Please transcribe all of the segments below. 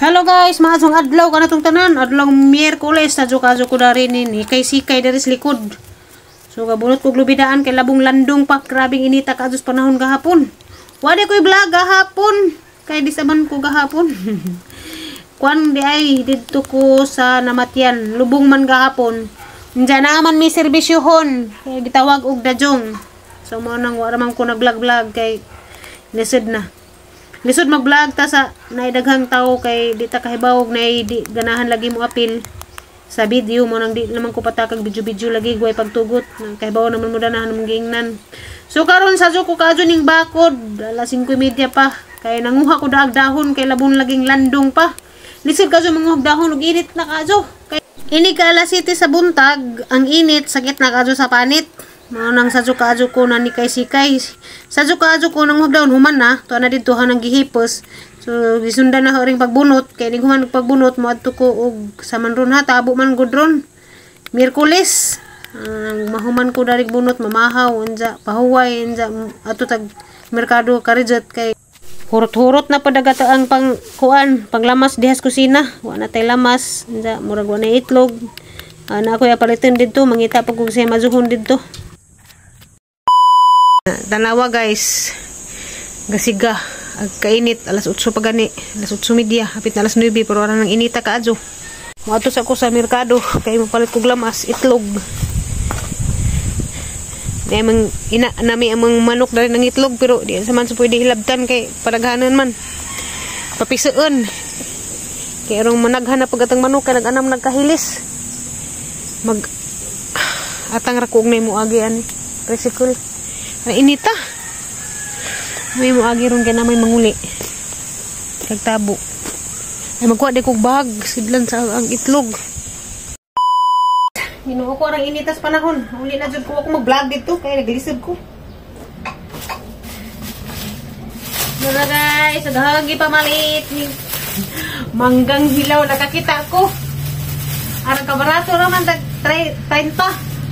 Hello guys, maadtong adlaw kanatong tanan, adlaw Miyerkules sa kajo ko dari ni kay sikay dari sa likod. So gabunot ko glubidaan kay labong landong pa, grabing inita kaadtos panahon gahapon. Wala ko'y vlog gahapon kay disaman ko gahapon. Kuan di ay didto ko sa namatyan, lubong man gahapon. Diyan naman may serbisyohon kay gitawag og dajong. So mo nang wala man ko nag-vlog kay lisod na. Lisod mag-vlog ta sa naidaghang tao kay di ta kahibawog na di ganahan lagi mo apil sa video mo nang di naman ko patakag video lagi guay pagtugot nang kahibaw naman mo danahan mong giingnan. So karon sa ko kadto ning bakod alas 5:30 pa kay nanguha ko daag dahon kay labong laging landong pa. Lisod kadto manguha dahon ug init na kadto. Kay ini ka alas 7 sa buntag ang init sakit na kadto sa panit. Mao nang sa kadto ko na ni kay sikay. Sa kadto ko nang hugdaon human na to na didto nang gihipos. So gisundan na ring pagbunot kay ning human pagbunot mo adto ko og sa manron ha tabo man gudron. Miyerkules mahuman ko darig bunot mamahaw unja pahuway unja ato tag merkado karijat kay hurot-hurot na padagata ang pang kuan panglamas dihas kusina wa na tay lamas unja murag wa na itlog ana ko ya paliton didto mangita pag kung siya mazuhon didto. Tanawa guys, gasiga ag kainit alas 8 pa gani, alas 8:30 hapit na alas 9 pero wala nang inita kaadto. Moadto sa ko sa merkado kay mapalit kog lamas itlog. Di mang ina nami among manok dali ng itlog pero di sa man sa pwede ilabtan kay padaghanan man. Papiseon. Kay arong managhan na pagatang manok kay nag-anam nagkahilis. Mag atang ra ko og nay mo agi ani. Recycle. Ay inita. May mo agi ron kay na may manguli. Kagtabo. Ay magkuha di kog bag sidlan sa ang itlog. Hinuo ko ang initas panahon. Uli na jud ko ako mag-vlog dito kay naglisod ko. Mga guys, agahagi pa maliit ni manggang hilaw nakakita ko. Arang kabarato naman 30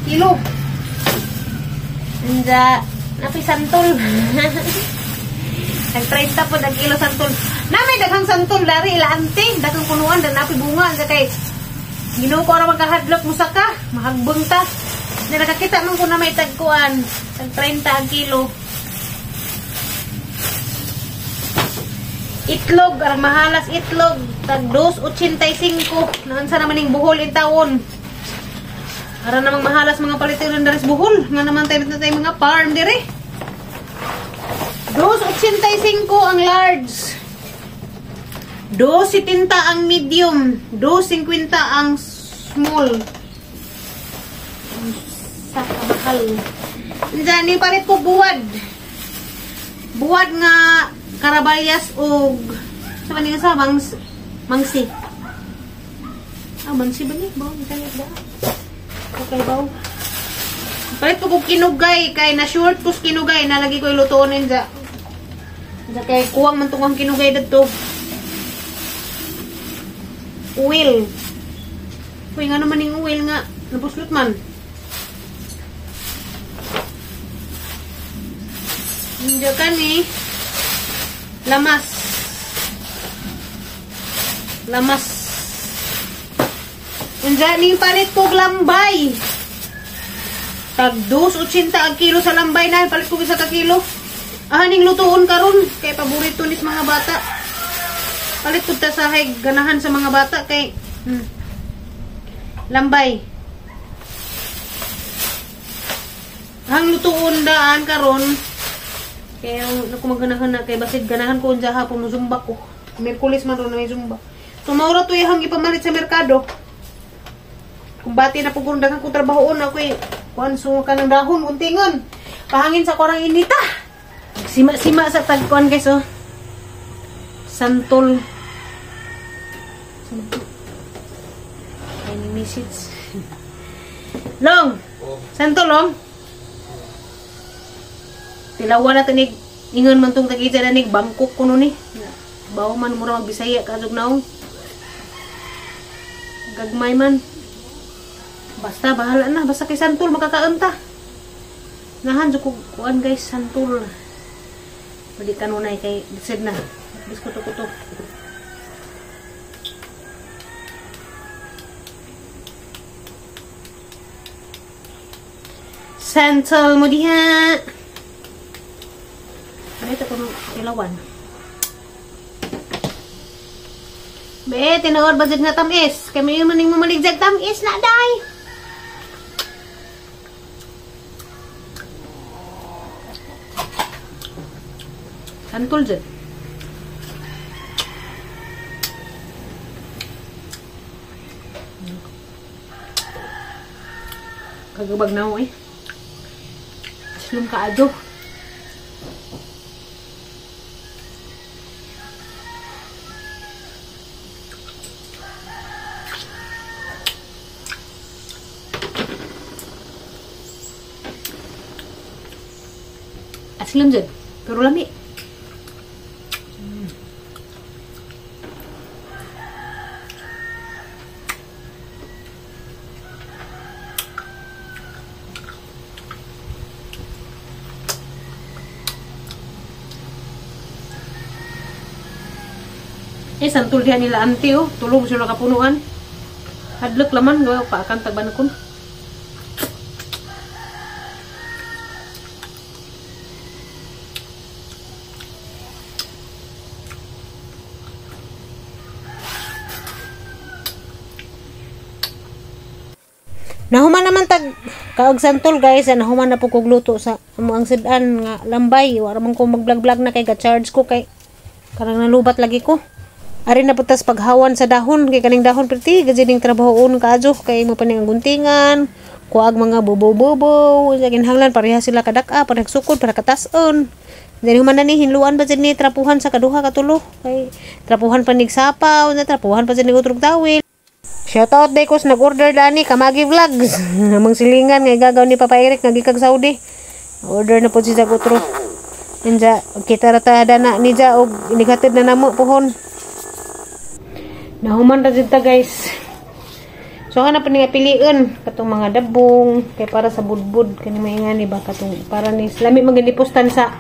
kilo. Anja napi santol. Nag 30 po dag kilo santol. Namay daghang santol dari ilaante, daghang punuan dan napi bunga anja kay Ginoo ko ra magkahadlok mo saka, mahagbong ta. Na nakakita man ko na may tagkuan, tag 30 ang kilo. Itlog, arang mahalas itlog, tag 2.85. Naansa naman ning buhol in taon. Ara namang mahalas mga palitiron dari sa buhol, nga naman tayo na tayo mga farm dire. 2.85 ang large. 2.70 ang medium, 2.50 ang small. Sa kamahal. Diyan ni palit ko buwad. Buwad nga karabayas og sa kanila sa mangsi. Mangsi ba ni? Baw, kaya ba? Okay, baw. Palit ko kinugay kay na short ko kinugay nalagi ko ilutoon ninja. Diyan kay kuwang man tong kinugay dito. Uwil. Uy, nga naman yung uwil nga. Napuslot man. Hindi ka ni. Lamas. Lamas. Nandiyan ni palit ko lambay. Tag 2.80 ang kilo sa lambay na. Palit ko isa ka kilo. Ahaning lutuon karon kay paborito nis mga bata. Palit ko ta sa ganahan sa mga bata kay lambay. Hang lutuon daan karon kay ako maganahan na kay basid ganahan ko unsa hapon mo zumba ko. Miyerkules man ron na may zumba. So maura to hang ipamalit sa merkado. Kung bati na pugong daghang ko trabahoon ako kuan so kanang dahon untingon. Pahangin sa korang inita. Sima sa tagkuan guys oh. Santol. Any message? Long. Santol long. Tilawan na tinig ingon man tong tagita na nig bangkok kuno ni. Bawo man mura magbisaya kadug naong. Gagmay man. Basta bahala na basta kay santol makakaunta. Nahan jud ko kuan guys santol. Pwede kanunay kay desid na. Bis kuto-kuto. Santol mo diha. Ito ko ng ilawan. Be, tinood ba dyan nga tamis? Kami yung maning mamaligjag tamis na, day. Santol dyan. Kagabag na ako eh. Aslum ka ado. Aslum dyan. Pero lami. Santol diha nila ante oh. Tulog sila kapunuan. Hadlok laman gawa pa akan tagbanakon. Nahuman naman tag kaog santol guys, nahuman na po kog luto sa ang sedan nga lambay. Wala man ko mag-vlog-vlog na kay ga-charge ko kay karang nalubat lagi ko. Ari na putas paghawan sa dahon kay kaning dahon perti gajining trabahoon kaadyo kay mo paning guntingan kuag mga bobo-bobo sa ginhanglan pareha sila kadak-a pareha sukod para katason. Dili man ni hinluan ba ni trapuhan sa kaduha katulo kay trapuhan panig sapaw na trapuhan pa ni utrog tawil. Shout out day ko sa nag-order dani Kamagi Vlogs. Namang silingan nga gagaw ni Papa Eric nga gikag Saudi. Order na po si Zagutro. Inja kita rata dana ni ja og inigatid na namo pohon. Nahuman ra jud ta guys. So kana pa nga piliin katong mga dabong kay para sa budbud kani maingani ba katong para ni lami magilipostan sa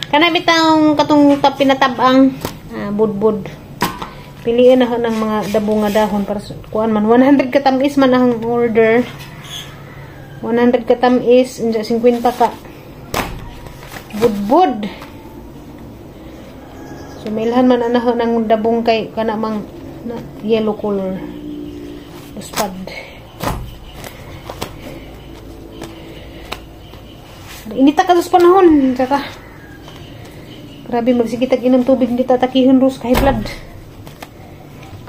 kana bitang katong pinatab-ang budbud. Piliin na ng mga dabong nga dahon para kuan man 100 ka tamis man ang order. 100 ka tamis inja 50 ka budbud. So milhan man anahon ng dabong kay kana mang na yellow color uspad. Inita ka sa panahon saka grabe magsigitag inom tubig hindi tatakihon ros kahit blood.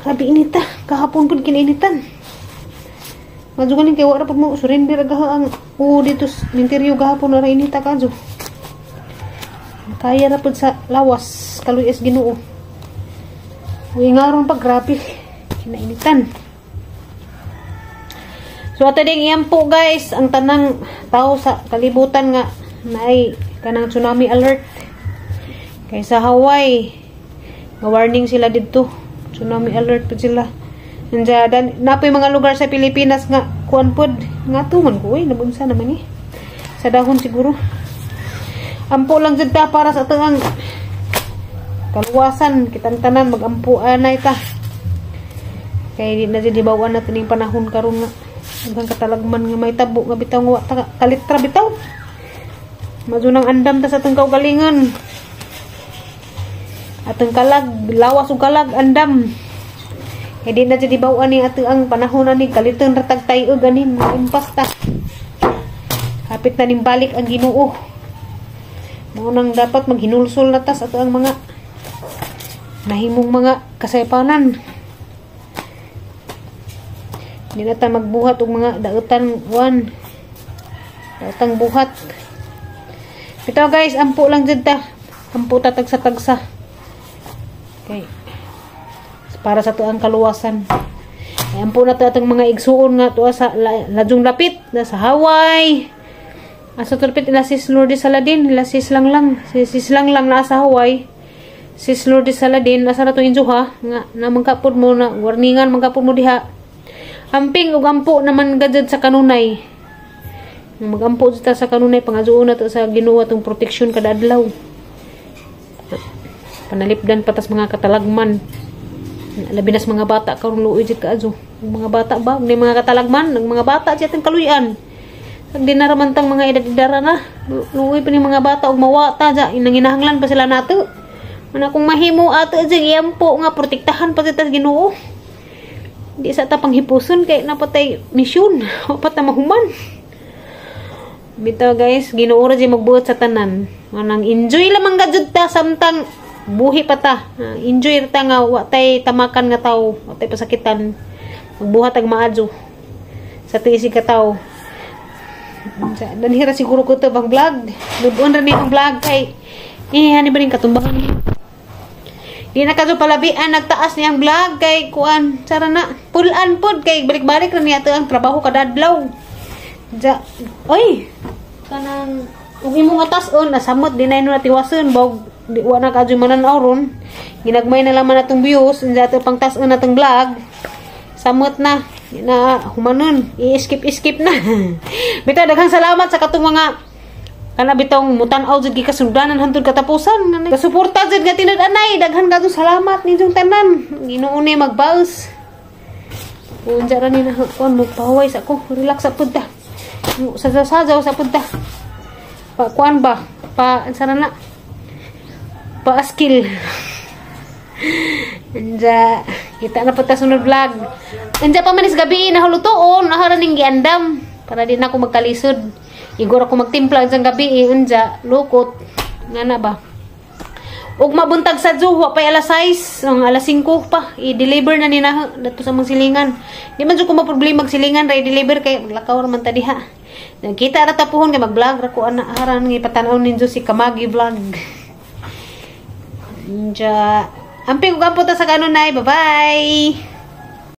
Grabe inita kahapon pud kinainitan. Majuganin kay wala pud mo surrender aga ang dito interior gahapon ra inita kadyo. Kaya ra pud sa lawas kaluyas Ginoo. Uy nga ron pag grabe kinainitan. So ato ding iyampo guys ang tanang tao sa kalibutan nga naay kanang tsunami alert kay sa Hawaii nga warning sila didto tsunami alert pud sila. Nanja napoy mga lugar sa Pilipinas nga kuan pod nga tuman ko nabunsa naman sa dahon siguro. Ampo lang jud ta para sa atong kaluwasan kitang tanan magampu anay ta kay di na jud bawaan natin ning panahon karon nga hanggang katalagman nga may tabo nga bitaw nga ta kalitra bitaw majunang andam ta sa atong kaugalingon atong kalag lawas ug kalag andam kay di na jud bawaan ni ato ang panahon ani kaliton ratag tayo ganin impas ta hapit na ning balik ang Ginoo mo nang dapat maghinulsol na ta sa ato ang mga nahimong mga kasaypanan. Hindi na tayo magbuhat og mga dautan dautang buhat. Ito guys, ampo lang dyan ta. Ampo ta tagsa-tagsa. Okay. Para sa to ang kaluwasan. Ay, ampo na to atong mga igsuon nga to sa lajong lapit na sa Hawaii. Asa to lapit ila sis Lourdes Saladin, ila sis lang na sa Hawaii. Sis Lourdes Saladin asa na to injuha nga namangkapod mo na warningan mangkapod mo diha amping ug ampo naman gadjud sa kanunay magampo ta sa kanunay pangaduon na to sa Ginoo atong proteksyon kada adlaw panalipdan patas mga katalagman labi nas mga bata karon luoy jud kaadyo mga bata ba ni mga katalagman ng mga bata jud atong kaluyan Kag dinaramantang mga edad-idara na. Luoy pa ni mga bata og mawata ja inanginahanglan pa sila nato. Ana kung mahimo ato sa iyampo nga protektahan pa sa Ginoo. Di sa ta panghipuson kay napatay misyon, wapat na mahuman. Bitaw guys, Ginoo ra di magbuot sa tanan. Manang enjoy lamang gajud ta samtang buhi pa ta. Enjoy ta nga wa tay tamakan nga tawo, wa tay pasakitan. Magbuhat ag maadyo sa tiisi ka tawo. Danhira siguro ko to bang vlog. Lubuan ra ni ang vlog kay hani ba rin katumbahan ni. Di na kadto palabian nagtaas niyang vlog kay kuan sara na pulan pod kay balik-balik ra niya to ang trabaho kada adlaw. Ja oy kanang ug imong atas-on nasamot dinay no natiwason bog di wa na kadto mananaw ron. Ginagmay na laman atong views unsa to pang tas-on natong vlog. Samot na humanon i-skip na. Bitaw daghang salamat sa katong mga kana bitong mutan-aw jud gikasugdanan hantod katapusan. Gasuporta jud nga tinud-anay. Daghan kadto salamat ninyong tanan. Ginoo ni magbaus. Unsa ra ni na kon mo paway sa ko. Relax sa pud ta. Sajaw sa pud ta. Pa kuan ba? Pa sana na. Pa skill. Anja kita na pud ta sunod vlog. Anja pa manis gabi na hulutoon, nahara ning giandam para di na ako magkalisod. Igor ako magtimpla jang gabi anja lukot ngana ba. Ug mabuntag sa Juho pa alas 6, ang alas 5 pa i-deliver na ni na dato sa mga silingan. Di man jud ko maproblema magsilingan ra i-deliver kay lakaw ra man ta diha. Kita ra tapuhon kay mag-vlog ra ko ana aran nga ipatan-aw ninyo si Kamagi vlog. Anja amping ko gampo ta sa kanunay. Bye-bye.